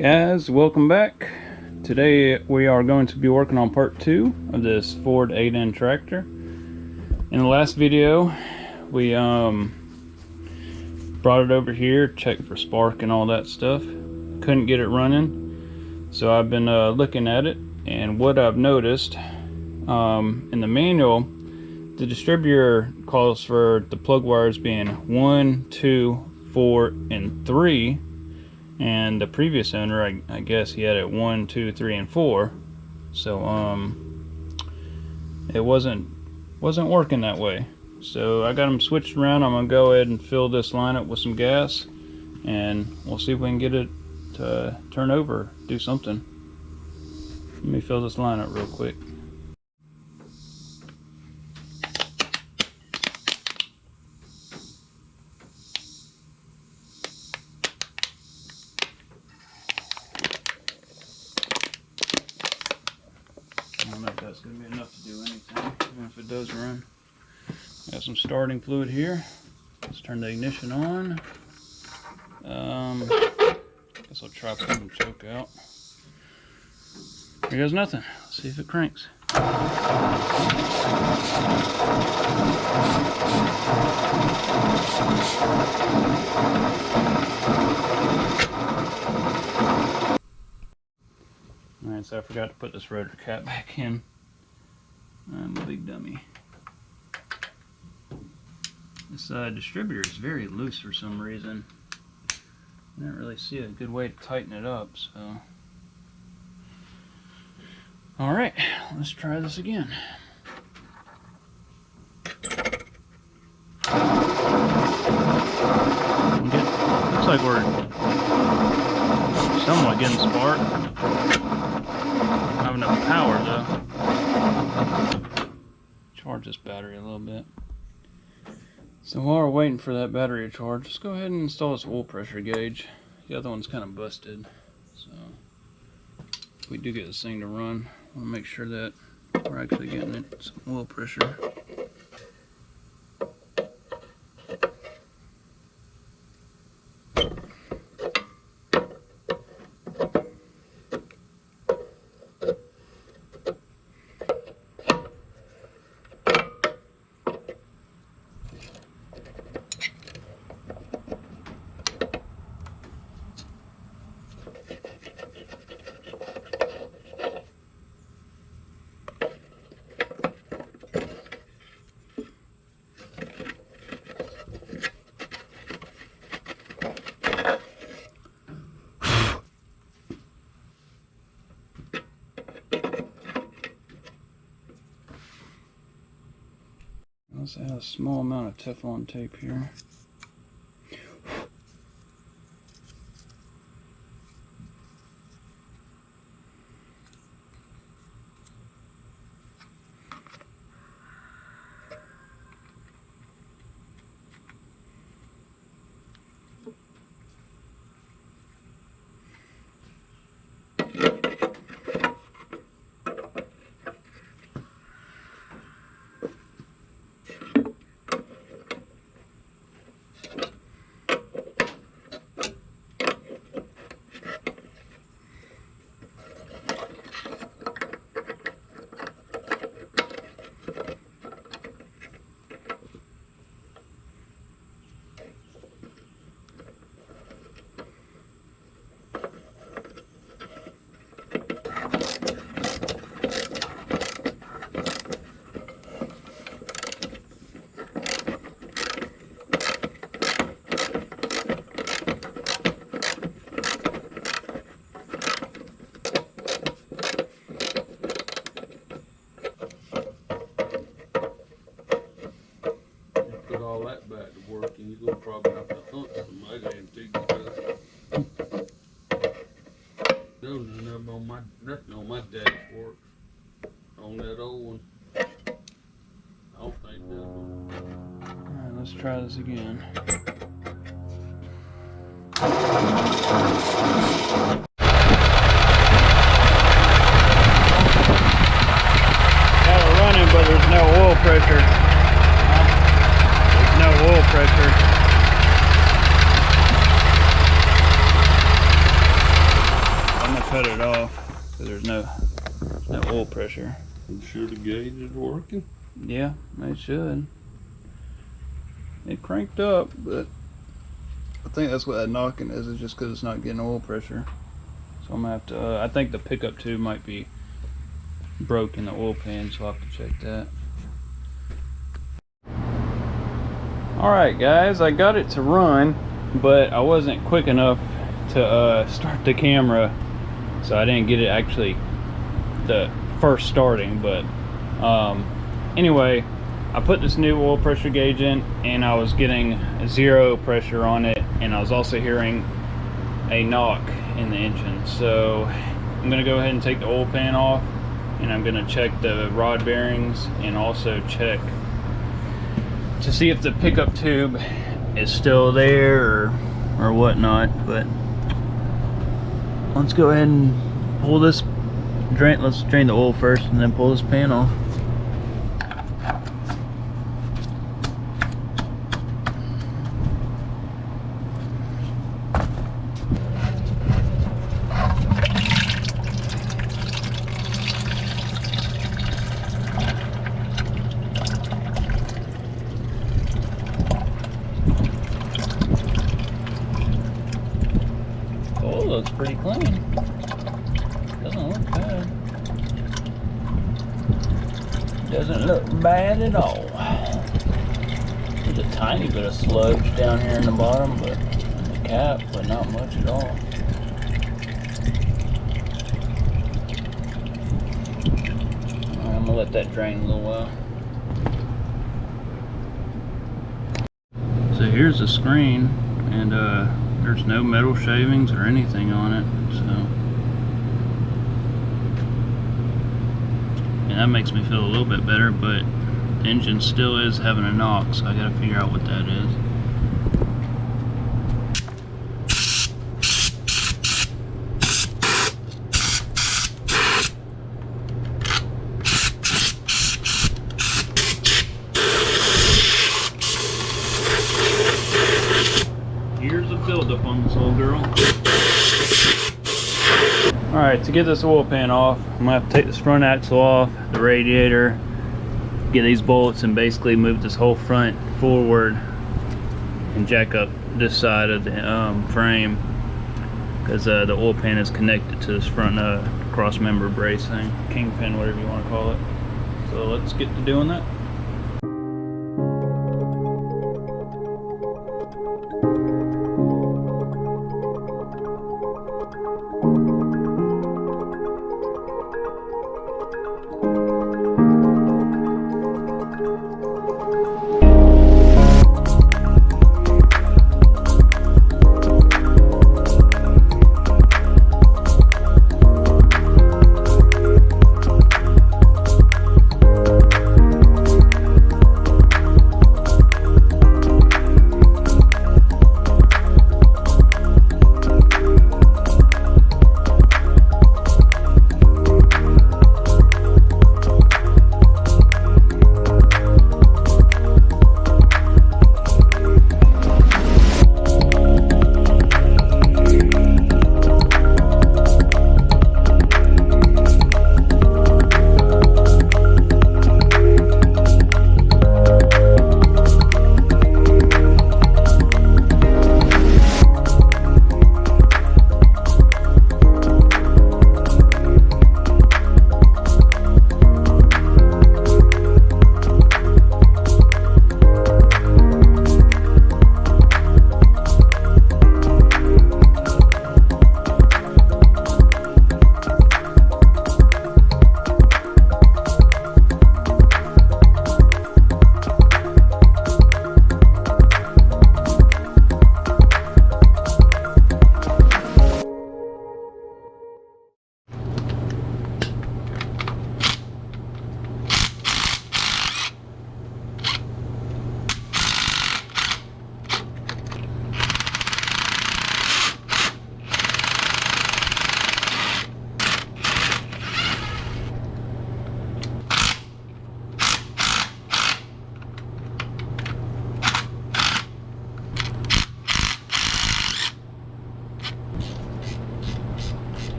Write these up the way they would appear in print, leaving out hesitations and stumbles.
Guys, welcome back. Today we are going to be working on part 2 of this Ford 8N tractor. In the last video we brought it over here, checked for spark and all that stuff. Couldn't get it running, so I've been looking at it, and what I've noticed in the manual, the distributor calls for the plug wires being 1, 2, 4, and 3. And the previous owner, I guess he had it 1, 2, 3, and 4. So it wasn't working that way. So I got them switched around. I'm gonna go ahead and fill this line up with some gas, and we'll see if we can get it to turn over, do something. Let me fill this line up real quick. I don't know if that's going to be enough to do anything, even if it does run. Got some starting fluid here. Let's turn the ignition on. Guess I'll try pulling the choke out. Here goes nothing. Let's see if it cranks. Alright, so I forgot to put this rotor cap back in. I'm a big dummy. This distributor is very loose for some reason. I didn't really see a good way to tighten it up, so. Alright, let's try this again. Looks like we're somewhat getting spark. Don't have enough power though. Charge this battery a little bit. So while we're waiting for that battery to charge, let's go ahead and install this oil pressure gauge. The other one's kind of busted, so if we do get this thing to run, I want to make sure that we're actually getting it some oil pressure. Let's add a small amount of Teflon tape here. All that back to work, and you're gonna probably have to hunt somebody and take it. Nothing on my dashboard. On that old one, I don't think that one. Alright, let's try this again. Got it running, but there's no oil pressure. No oil pressure. cut it off because there's no oil pressure. I'm sure the gauge is working. Yeah, it should. It cranked up, but I think that's what that knocking is just because it's not getting oil pressure. So I'm gonna have to, I think the pickup tube might be broke in the oil pan, so I'll have to check that. Alright guys, I got it to run, but I wasn't quick enough to start the camera, so I didn't get it actually the first starting. But anyway, I put this new oil pressure gauge in and I was getting 0 pressure on it, and I was also hearing a knock in the engine. So I'm gonna go ahead and take the oil pan off, and I'm gonna check the rod bearings and also check to see if the pickup tube is still there or whatnot. But let's go ahead and pull this drain. Let's drain the oil first and then pull this pan off. Oh, looks pretty clean. Doesn't look bad. Doesn't look bad at all. There's a tiny bit of sludge down here in the bottom, but in the cap, but not much at all. Alright, I'm gonna let that drain a little while. So here's the screen, and there's no metal shavings or anything on it, so. And that makes me feel a little bit better, but the engine still is having a knock, so I gotta figure out what that is. Years of buildup on this old girl. Alright, to get this oil pan off, I'm gonna have to take this front axle off, the radiator, get these bolts, and basically move this whole front forward and jack up this side of the frame, because the oil pan is connected to this front cross member brace thing, kingpin, whatever you want to call it. So let's get to doing that.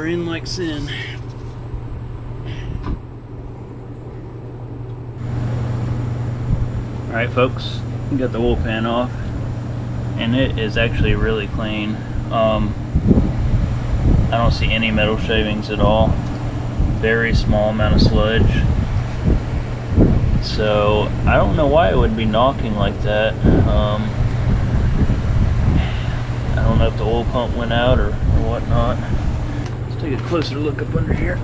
in like sin. Alright folks, got the oil pan off, and it is actually really clean. I don't see any metal shavings at all. Very small amount of sludge. So I don't know why it would be knocking like that. I don't know if the oil pump went out or whatnot. Let's take a closer look up under here.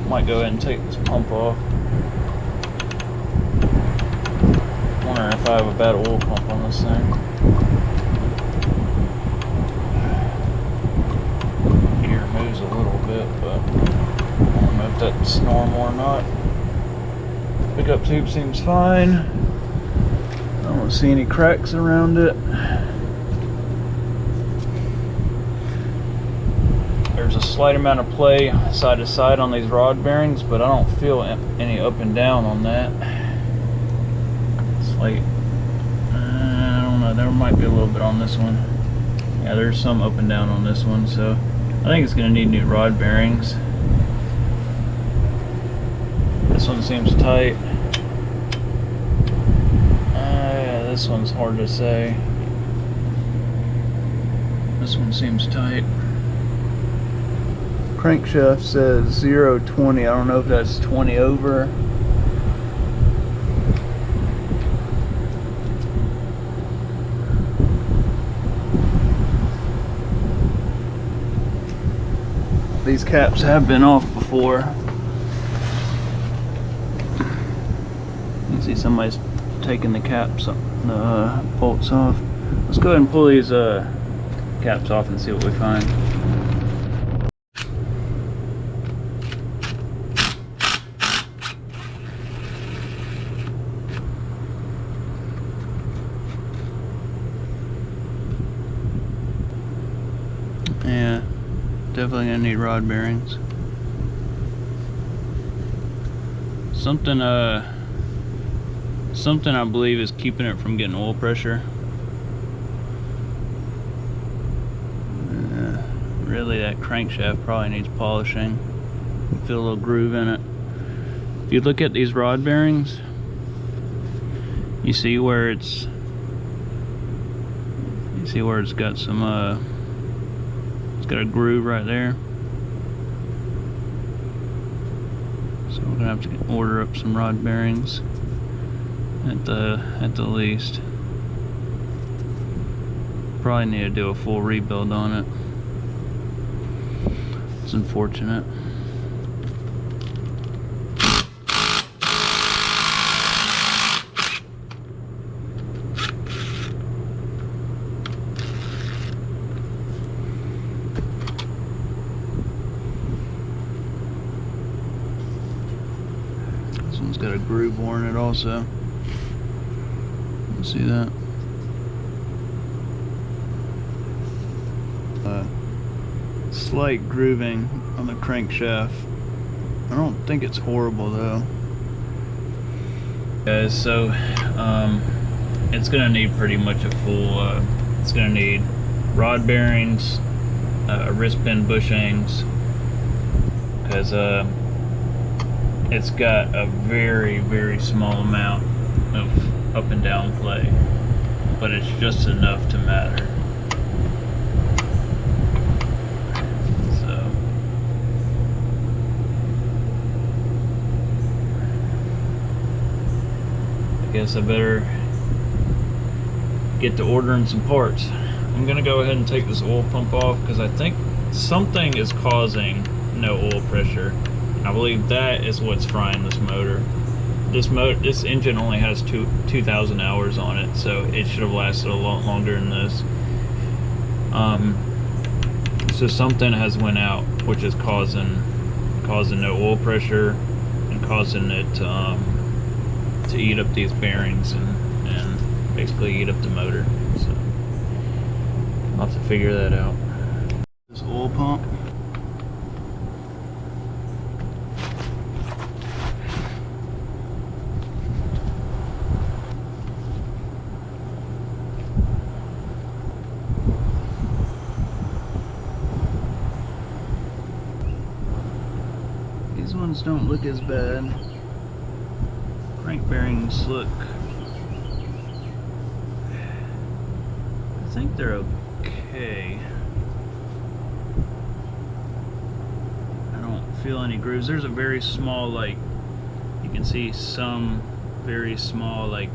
Might go ahead and take this pump off. Wondering if I have a bad oil pump on this thing. Gear moves a little bit, but I don't know if that's normal or not. Pickup tube seems fine. I don't see any cracks around it. There's a slight amount of play side to side on these rod bearings, but I don't feel any up and down on that. Like, I don't know, there might be a little bit on this one. Yeah, there's some up and down on this one, so I think it's going to need new rod bearings. This one seems tight. Yeah, this one's hard to say. This one seems tight. Crankshaft says 0-20. I don't know if that's 20 over. These caps have been off before. You can see somebody's taking the caps, the bolts off. Let's go ahead and pull these caps off and see what we find. Yeah. Definitely gonna need rod bearings. Something I believe is keeping it from getting oil pressure. Really, that crankshaft probably needs polishing. Feel a little groove in it. If you look at these rod bearings, you see where it's got some got a groove right there, so we're gonna have to order up some rod bearings at the least. Probably need to do a full rebuild on it. It's unfortunate. This one's got a groove bore in it also. You see that? Slight grooving on the crankshaft. I don't think it's horrible though. Guys, so it's gonna need pretty much a full, it's gonna need rod bearings, wrist pin bushings, because it's got a very, very small amount of up and down play, but it's just enough to matter. So I guess I better get to ordering some parts. I'm gonna go ahead and take this oil pump off because I think something is causing no oil pressure. I believe that is what's frying this motor. This engine only has 2,000 hours on it, so it should have lasted a lot longer than this. So something has went out, which is causing no oil pressure and causing it to eat up these bearings and basically eat up the motor. So I'll have to figure that out. This oil pump. ones don't look as bad. Crank bearings look, I think they're okay. I don't feel any grooves. There's a very small, like, you can see some very small, like,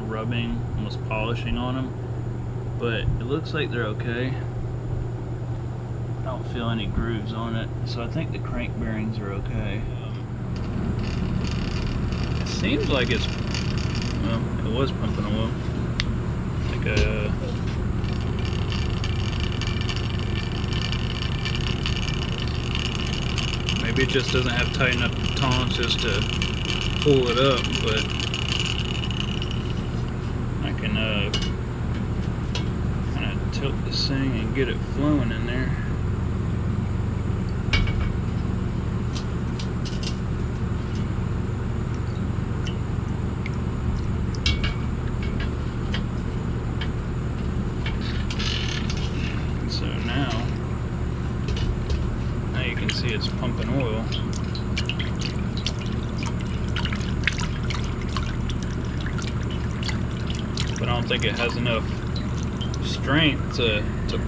rubbing, almost polishing on them, but it looks like they're okay. I don't feel any grooves on it, so I think the crank bearings are okay. It seems like it's, well, it was pumping oil. Like maybe it just doesn't have tight enough tolerances to pull it up, but I can kind of tilt this thing and get it flowing in there. So now you can see it's pumping oil. But I don't think it has enough strength to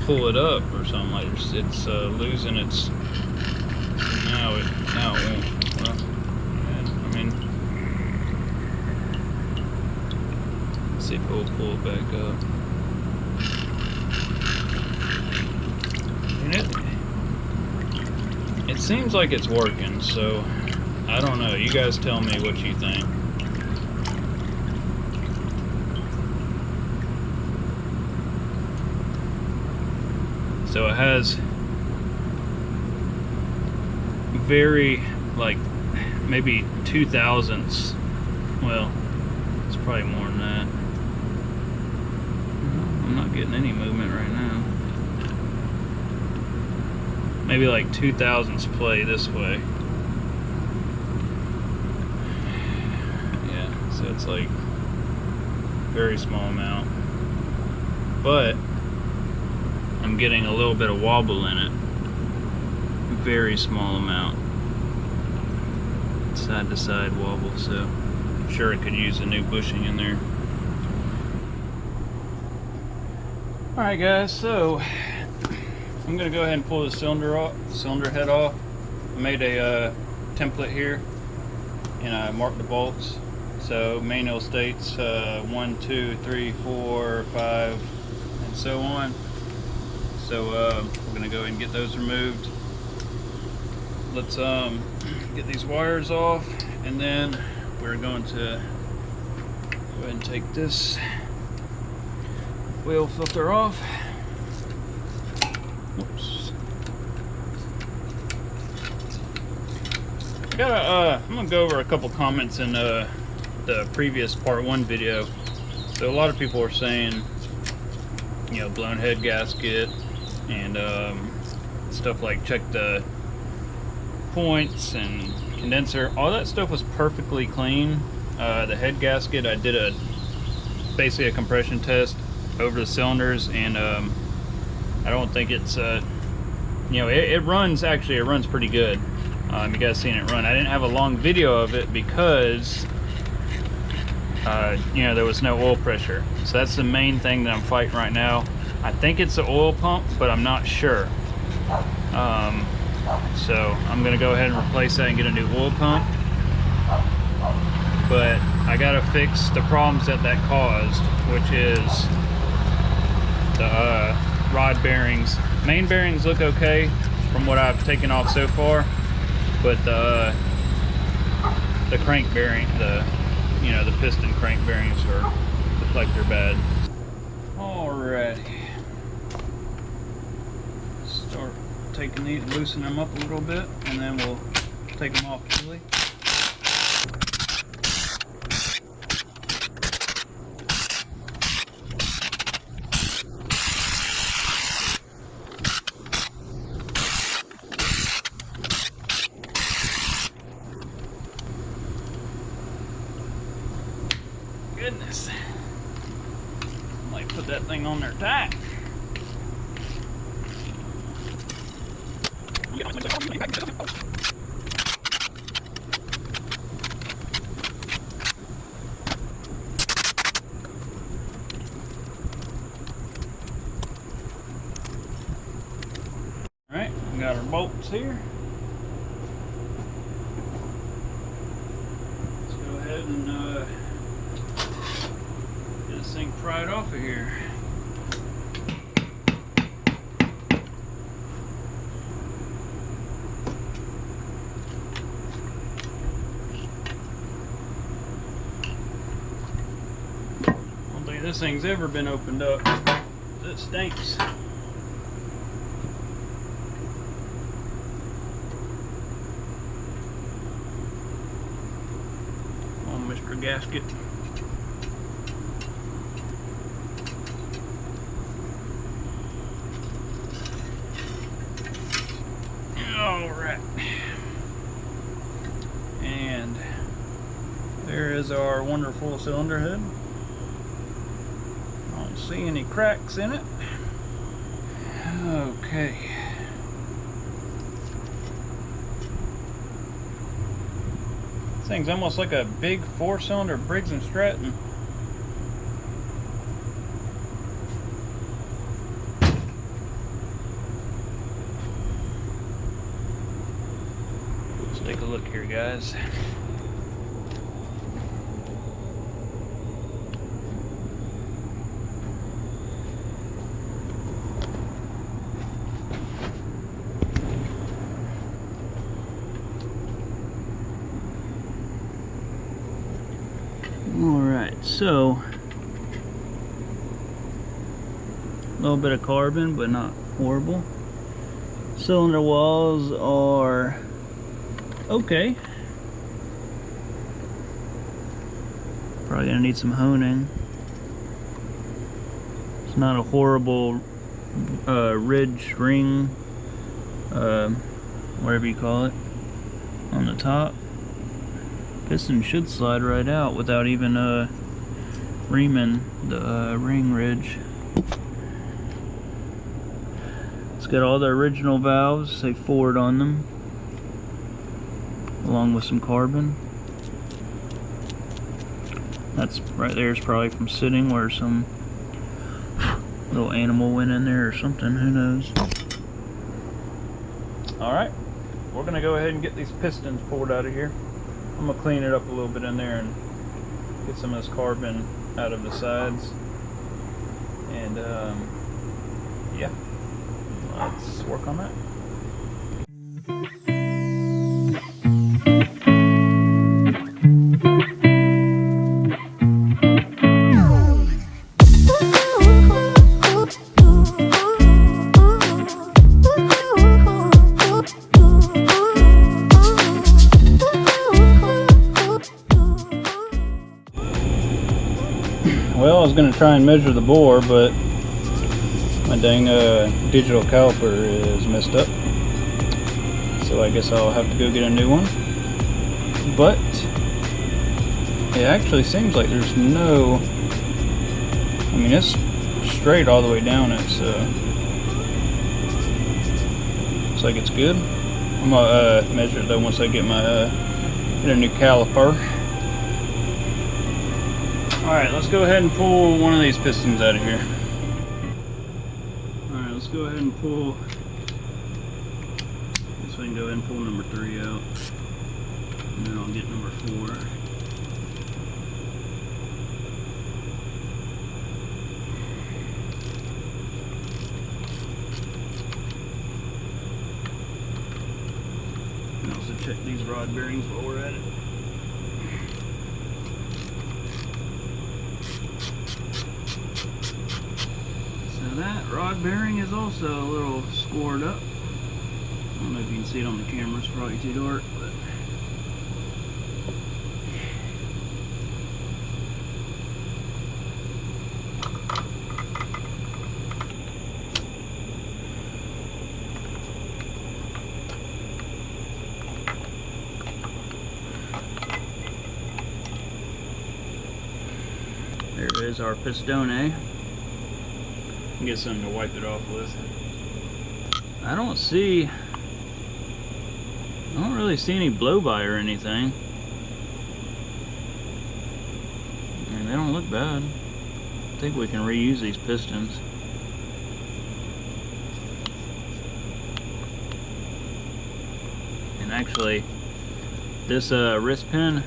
pull it up or something like this. It's losing its. Now it won't. Well, yeah, I mean, let's see if it will pull it back up. And it seems like it's working, so I don't know. You guys tell me what you think. So it has very, like, maybe 2/1000ths. Well, it's probably more than that. I'm not getting any movement right now. Maybe like 2/1000ths play this way. Yeah, so it's like very small amount. But I'm getting a little bit of wobble in it. Very small amount. Side to side wobble, so I'm sure it could use a new bushing in there. Alright guys, so I'm gonna go ahead and pull the cylinder head off. I made a template here and I marked the bolts. So manual states 1, 2, 3, 4, 5, and so on. So we're gonna go ahead and get those removed. Let's get these wires off, and then we're going to go ahead and take this oil filter off. Whoops. I'm gonna go over a couple comments in the previous part 1 video. So a lot of people are saying, you know, blown head gasket and stuff like check the points and condenser. All that stuff was perfectly clean. The head gasket, I did basically a compression test over the cylinders, and I don't think it's you know, it runs pretty good. You guys seen it run. I didn't have a long video of it because you know, there was no oil pressure. So that's the main thing that I'm fighting right now. I think it's the oil pump, but I'm not sure. So I'm gonna go ahead and replace that and get a new oil pump. But I gotta fix the problems that caused, which is the rod bearings. Main bearings look okay from what I've taken off so far, but the crank bearing, you know, the piston crank bearings look like they're bad. Alrighty. Start taking these, loosen them up a little bit, and then we'll take them off fully. Goodness. Might put that thing on there tight. Got our bolts here. Let's go ahead and get this thing pried off of here. I don't think this thing's ever been opened up. It stinks. Mr. Gasket. Alright. And there is our wonderful cylinder head. I don't see any cracks in it. Okay. This thing's almost like a big 4-cylinder Briggs & Stratton. Let's take a look here, guys. Alright, so a little bit of carbon, but not horrible. Cylinder walls are okay. Probably gonna need some honing. It's not a horrible ridge ring, whatever you call it, on the top. Piston should slide right out without even reaming the ring ridge. It's got all the original valves, say Ford on them, along with some carbon. That's right there is probably from sitting where some little animal went in there or something, who knows. Alright, we're gonna go ahead and get these pistons pulled out of here. I'm gonna clean it up a little bit in there and get some of this carbon out of the sides. And yeah, let's work on that. Well, I was going to try and measure the bore, but my dang digital caliper is messed up. So I guess I'll have to go get a new one. But it actually seems like there's no... I mean, it's straight all the way down. It's looks like it's good. I'm going to measure it though once I get my get a new caliper. Alright, let's go ahead and pull one of these pistons out of here. Alright, let's go ahead and pull, so I can go ahead and pull number 3 out, and then I'll get number 4. And also check these rod bearings while we're at it. That rod bearing is also a little scored up. I don't know if you can see it on the camera, it's probably too dark, but there is our pistone. Get something to wipe it off with. I don't really see any blow by or anything. I mean, they don't look bad. I think we can reuse these pistons. Actually, this wrist pin,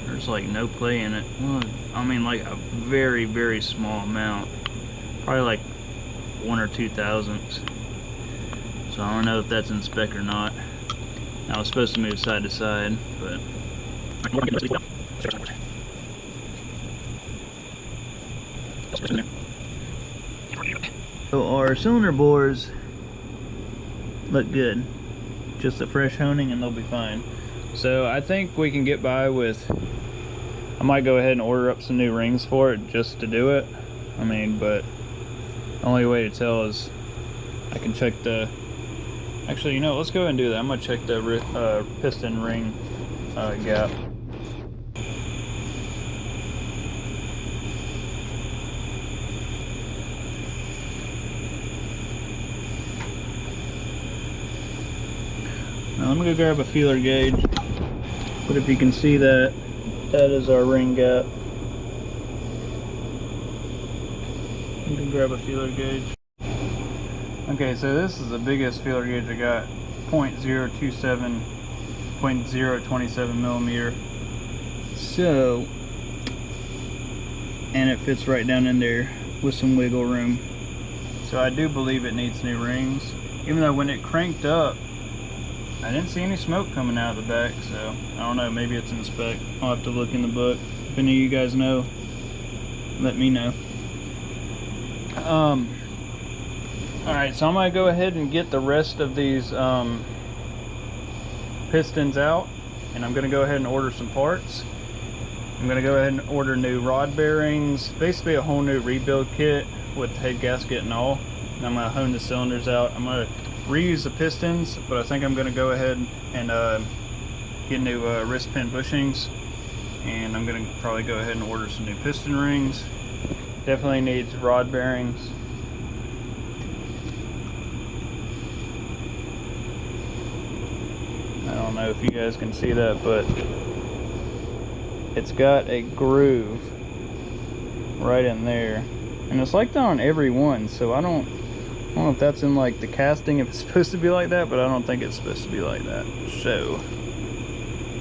there's like no play in it. Well, I mean, like a very, very small amount, probably like 1 or 2 thousandths. So I don't know if that's in spec or not. I was supposed to move side to side, but so our cylinder bores look good. Just a fresh honing and they'll be fine. So I think we can get by with, I might go ahead and order up some new rings for it just to do it. I mean, but the only way to tell is I can check the, actually, you know, let's go ahead and do that. I'm gonna check the piston ring gap. Now I'm gonna go grab a feeler gauge, but if you can see that, that is our ring gap. You can grab a feeler gauge. Okay, so this is the biggest feeler gauge I got, 0.027, 0.027 millimeter. So, and it fits right down in there with some wiggle room. So I do believe it needs new rings, even though when it cranked up, I didn't see any smoke coming out of the back, so I don't know, maybe it's in spec. I'll have to look in the book. If any of you guys know, let me know. Alright, so I'm going to go ahead and get the rest of these pistons out, and I'm going to go ahead and order some parts. I'm going to go ahead and order new rod bearings, basically a whole new rebuild kit with head gasket and all. And I'm going to hone the cylinders out. I'm going to reuse the pistons, but I think I'm going to go ahead and get new wrist pin bushings, and I'm going to probably go ahead and order some new piston rings. Definitely needs rod bearings. I don't know if you guys can see that, but it's got a groove right in there, and it's like that on every one, so I don't know if that's in like the casting, if it's supposed to be like that, but I don't think it's supposed to be like that. So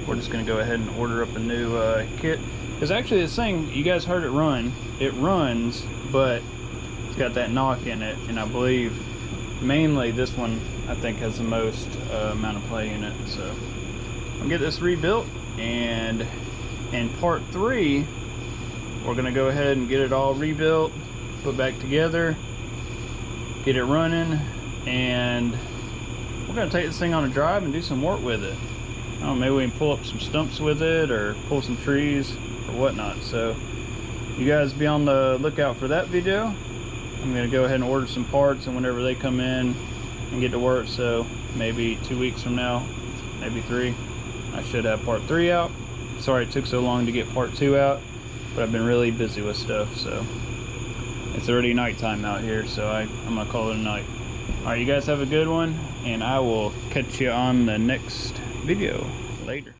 we're just gonna go ahead and order up a new kit, because actually this thing, you guys heard it run, it runs, but it's got that knock in it, and I believe mainly this one I think has the most amount of play in it. So I'll get this rebuilt, and in part 3 we're gonna go ahead and get it all rebuilt, put back together, get it running, and we're gonna take this thing on a drive and do some work with it. I don't know, maybe we can pull up some stumps with it or pull some trees or whatnot. So you guys be on the lookout for that video. I'm gonna go ahead and order some parts, and whenever they come in and get to work, so maybe 2 weeks from now, maybe 3, I should have part 3 out. Sorry it took so long to get part 2 out, but I've been really busy with stuff, so it's already nighttime out here, so I'm gonna call it a night. Alright, you guys have a good one, and I will catch you on the next video later.